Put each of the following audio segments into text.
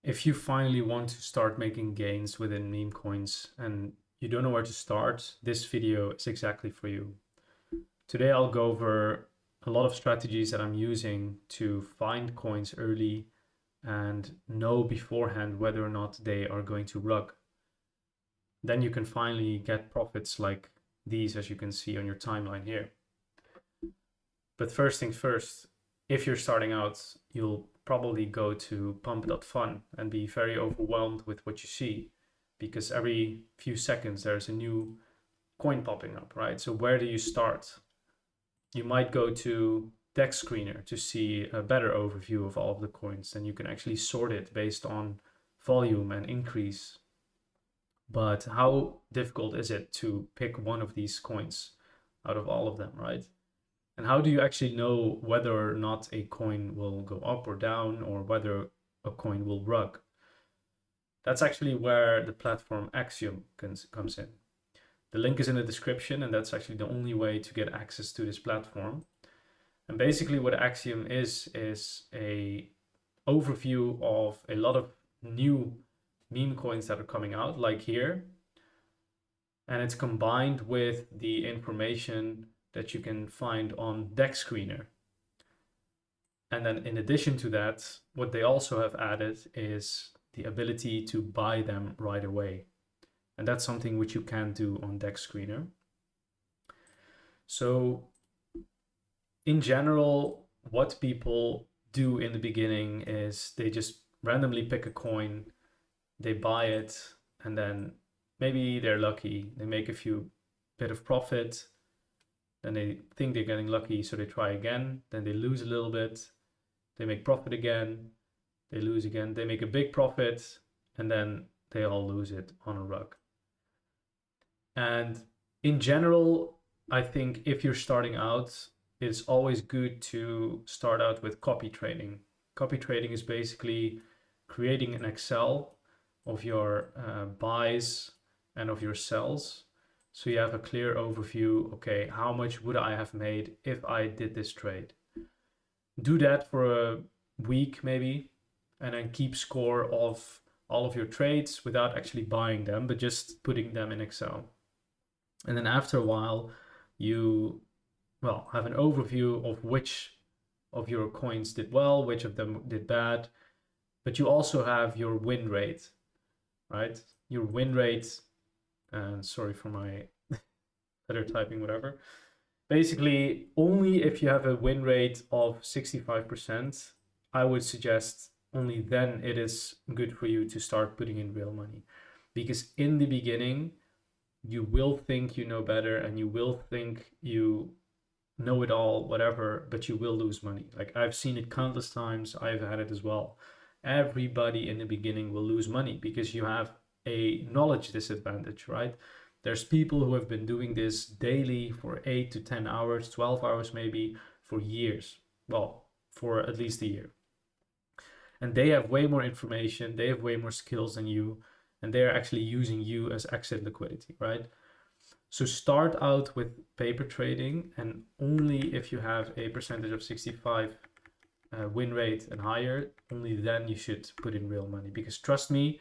If you finally want to start making gains within meme coins and you don't know where to start, this video is exactly for you. Today I'll go over a lot of strategies that I'm using to find coins early and know beforehand whether or not they are going to rug. Then you can finally get profits like these, as you can see on your timeline here. But first things first, if you're starting out, you'll probably go to pump.fun and be very overwhelmed with what you see, because every few seconds there's a new coin popping up, right? So where do you start? You might go to Dex Screener to see a better overview of all of the coins. Then you can actually sort it based on volume and increase. But how difficult is it to pick one of these coins out of all of them, right? And how do you actually know whether or not a coin will go up or down, or whether a coin will rug? That's actually where the platform Axiom comes in. The link is in the description, and that's actually the only way to get access to this platform. And basically what Axiom is a overview of a lot of new meme coins that are coming out, like here. And it's combined with the information that you can find on Dex Screener. And then in addition to that, what they also have added is the ability to buy them right away. And that's something which you can do on Dex Screener. So in general, what people do in the beginning is they just randomly pick a coin, they buy it, and then maybe they're lucky, they make a few bit of profit, then they think they're getting lucky, so they try again, then they lose a little bit, they make profit again, they lose again, they make a big profit, and then they all lose it on a rug. And in general, I think if you're starting out, it's always good to start out with copy trading. Copy trading is basically creating an Excel of your buys and of your sells. So you have a clear overview, okay, how much would I have made if I did this trade? Do that for a week maybe, and then keep score of all of your trades without actually buying them, but just putting them in Excel. And then after a while, you have an overview of which of your coins did well, which of them did bad, but you also have your win rate, right? Your win rate, and sorry for my letter typing, whatever. Basically, only if you have a win rate of 65%, I would suggest only then it is good for you to start putting in real money. Because in the beginning, you will think you know better and you will think you know it all, whatever, but you will lose money. Like I've seen it countless times. I've had it as well. Everybody in the beginning will lose money because you have a knowledge disadvantage, right? There's people who have been doing this daily for 8 to 10 hours, 12 hours maybe, for years. Well, for at least a year. And they have way more information, they have way more skills than you, and they're actually using you as exit liquidity, right? So start out with paper trading, and only if you have a percentage of 65 win rate and higher, only then you should put in real money. Because trust me,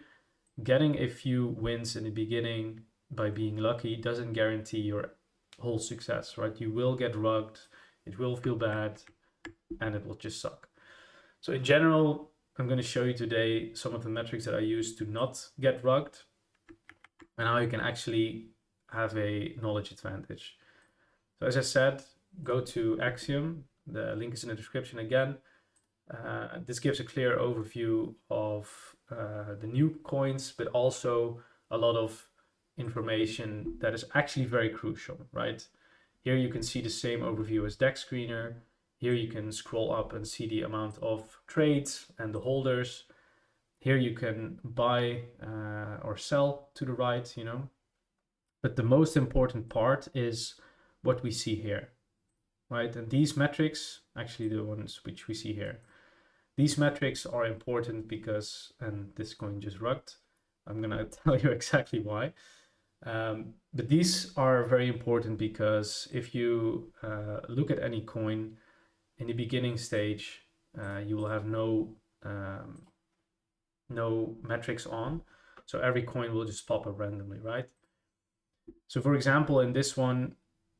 getting a few wins in the beginning by being lucky doesn't guarantee your whole success, right? You will get rugged, it will feel bad, and it will just suck. So in general, I'm going to show you today some of the metrics that I use to not get rugged and how you can actually have a knowledge advantage. So as I said, go to Axiom. The link is in the description again. This gives a clear overview of the new coins, but also a lot of information that is actually very crucial, right? Here you can see the same overview as Dex Screener. Here you can scroll up and see the amount of trades and the holders. Here you can buy or sell to the right, you know. But the most important part is what we see here, right? And these metrics, actually the ones which we see here, these metrics are important because, and this coin just rugged, I'm gonna tell you exactly why. But these are very important because if you look at any coin in the beginning stage, you will have no no metrics on. So every coin will just pop up randomly, right? So for example, in this one,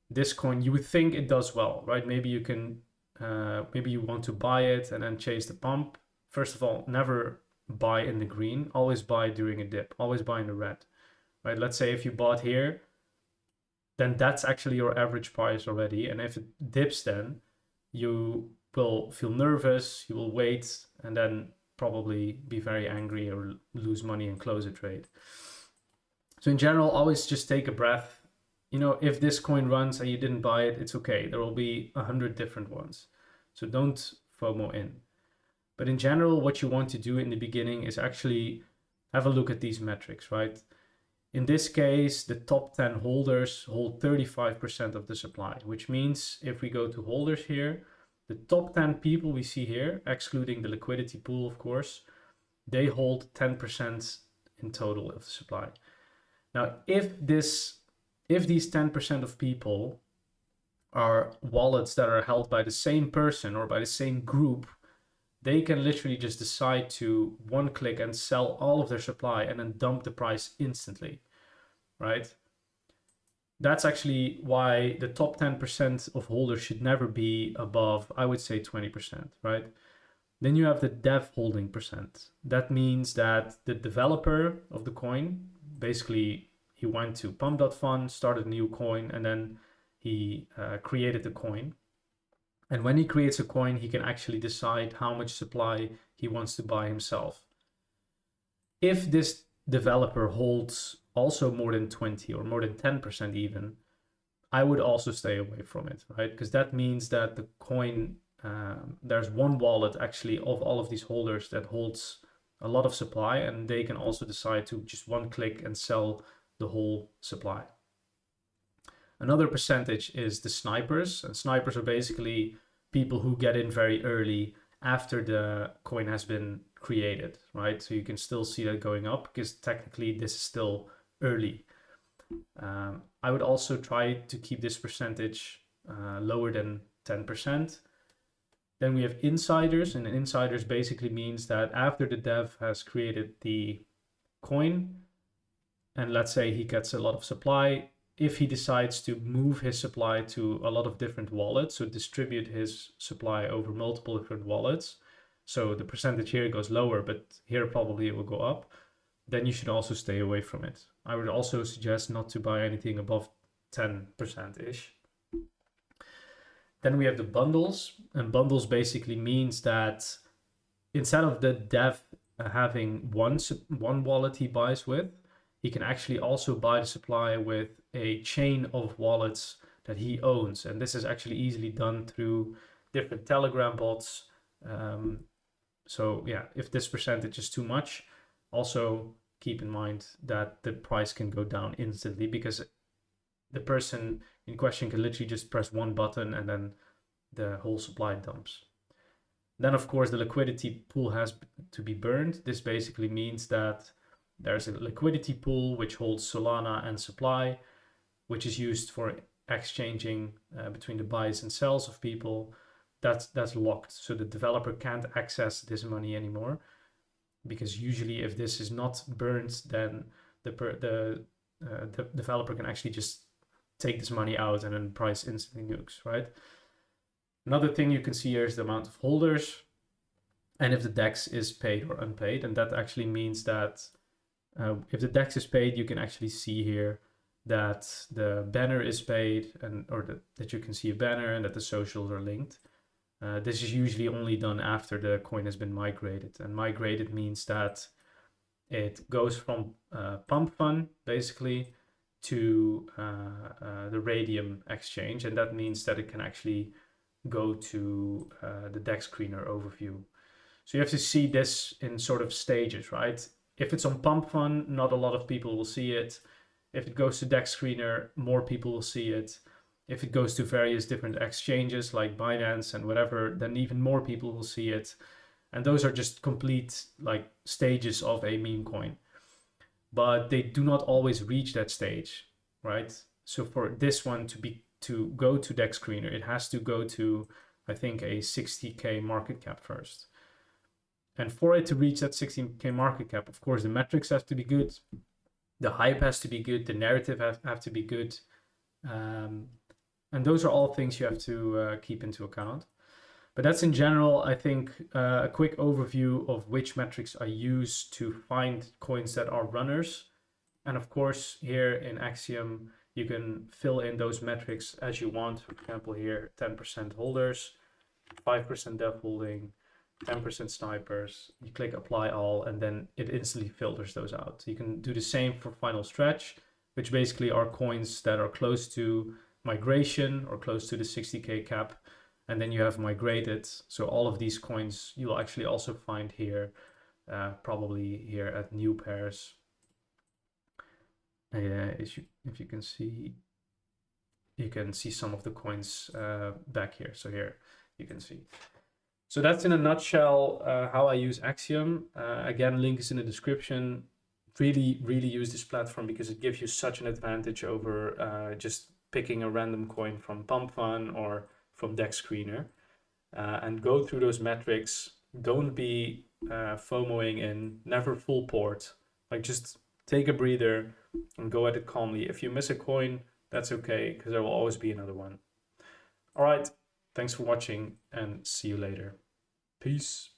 this coin, you would think it does well, right? Maybe you can, maybe you want to buy it and then chase the pump. First of all, never buy in the green, always buy during a dip, always buy in the red, right? Let's say if you bought here, then that's actually your average price already. And if it dips, then you will feel nervous, you will wait, and then probably be very angry or lose money and close a trade. So in general, always just take a breath. You know, if this coin runs and you didn't buy it, it's okay. There will be 100 different ones. So don't FOMO in. But in general, what you want to do in the beginning is actually have a look at these metrics, right? In this case, the top 10 holders hold 35% of the supply, which means if we go to holders here, the top 10 people we see here, excluding the liquidity pool, of course, they hold 10% in total of the supply. Now, if these 10% of people are wallets that are held by the same person or by the same group, they can literally just decide to one click and sell all of their supply and then dump the price instantly, right? That's actually why the top 10% of holders should never be above, I would say, 20%, right? Then you have the dev holding percent. That means that the developer of the coin, basically he went to pump.fun, started a new coin, and then he created the coin. And when he creates a coin, he can actually decide how much supply he wants to buy himself. If this developer holds also more than 20 or more than 10% even, I would also stay away from it, right? Because that means that the coin, there's one wallet actually of all of these holders that holds a lot of supply, and they can also decide to just one click and sell the whole supply. Another percentage is the snipers, and snipers are basically people who get in very early after the coin has been created, right? So you can still see that going up because technically this is still early. I would also try to keep this percentage lower than 10%. Then we have insiders, and insiders basically means that after the dev has created the coin, and let's say he gets a lot of supply, if he decides to move his supply to a lot of different wallets, so distribute his supply over multiple different wallets, so the percentage here goes lower, but here probably it will go up, then you should also stay away from it. I would also suggest not to buy anything above 10%-ish. Then we have the bundles, and bundles basically means that instead of the dev having one wallet he buys with, he can actually also buy the supply with a chain of wallets that he owns. And this is actually easily done through different Telegram bots. So yeah, if this percentage is too much, also keep in mind that the price can go down instantly because the person in question can literally just press one button and then the whole supply dumps. Then of course the liquidity pool has to be burned. This basically means that there's a liquidity pool which holds Solana and supply, which is used for exchanging between the buys and sells of people. That's locked, so the developer can't access this money anymore, because usually if this is not burned, then the developer can actually just take this money out and then the price instantly nukes, right? Another thing you can see here is the amount of holders and if the DEX is paid or unpaid, and that actually means that if the DEX is paid, you can actually see here that the banner is paid, and that you can see a banner and that the socials are linked. This is usually only done after the coin has been migrated, and migrated means that it goes from pump fun basically to the Radium exchange, and that means that it can actually go to the DEX screener overview. So you have to see this in sort of stages, right? If it's on pump fun, not a lot of people will see it. If it goes to DEX screener, more people will see it. If it goes to various different exchanges like Binance and whatever, then even more people will see it. And those are just complete like stages of a meme coin. But they do not always reach that stage, right? So for this one to go to DEX screener, it has to go to, I think, a 60K market cap first. And for it to reach that 16K market cap, of course, the metrics have to be good, the hype has to be good, the narrative have to be good. And those are all things you have to keep into account. But that's in general, I think, a quick overview of which metrics are used to find coins that are runners. And of course, here in Axiom, you can fill in those metrics as you want. For example, here, 10% holders, 5% dev holding, 10% snipers. You click apply all, and then it instantly filters those out. You can do the same for final stretch, which basically are coins that are close to migration or close to the 60K cap. And then you have migrated. So all of these coins you will actually also find here, probably here at new pairs. If you can see, you can see some of the coins back here. So here you can see. So that's in a nutshell how I use Axiom. Again, link is in the description. Really use this platform because it gives you such an advantage over just picking a random coin from Pump Fun or from Dex Screener, and go through those metrics. Don't be FOMOing in, never full port. Like, just take a breather and go at it calmly. If you miss a coin, that's okay, because there will always be another one. All right, thanks for watching and see you later. Peace.